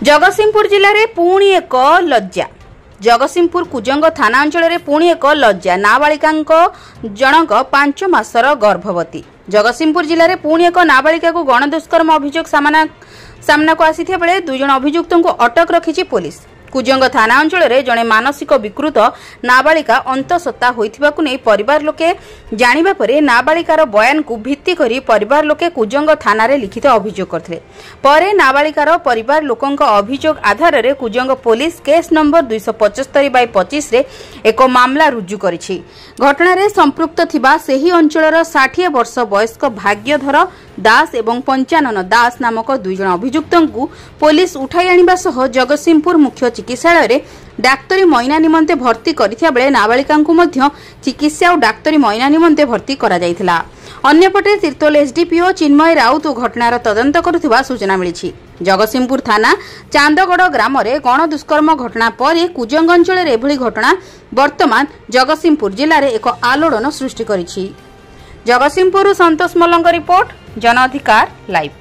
जगतसिंहपुर जिले में पुणी एक लज्जा। जगतसिंहपुर कुजंग थाना अंचल में पुणी एक लज्जा। नाबालिका जनक 5 मासर गर्भवती। जगतसिंहपुर जिले में पुणी एक नाबालिका को गणदुष्कर्म अभियोग सामना को आसीथिया बेले 2 जण अभियुक्तों को अटक रखिछि पुलिस। कुजंग थाना अंचल में जड़े मानसिक विकृत नाबालिका अंतसत्ता होइथिबाकु नै परिवार लोके जानिबा परे नाबालिकार बयान को भित्ति करी परिवार लोके कुजंग थाना रे लिखित अभियोग करथिले। परे नाबालिकार परिवार लोकंक अभियोग आधार रे कुजंग पुलिस केस नंबर 275/25 रे एक मामला रुजु करिछि। घटना रे संपृक्त थिबा सेही अंचलर 60 वर्ष वयस्क भाग्यधर दास एवं पंचानन दास नामक 2 जण अभियुक्तों को पुलिस उठाई आनिबा सह जगतसिंहपुर मुख्य चिकित्सालय रे डाक्तरी मैना निमंते भर्ती करिथिया बेले नाबालिका को मध्य चिकित्सा और डाक्तरी मैना निमंते भर्ती करा जायथिला। अन्यपटे तीर्तोल एसडीपीओ चिन्मय राउत घटनार तदंत करुथिबा सूचना मिलिछि। जगतसिंहपुर थाना चांदगड़ ग्राम रे गणदुष्कर्म घटना पर कुजंग अंचल रे एभली घटना वर्तमान जगतसिंहपुर जिले में एक आलोड़न सृष्टि करिछि। जगतसिंहपुर संतोष मल्लंक रिपोर्ट, जन अधिकार लाइव।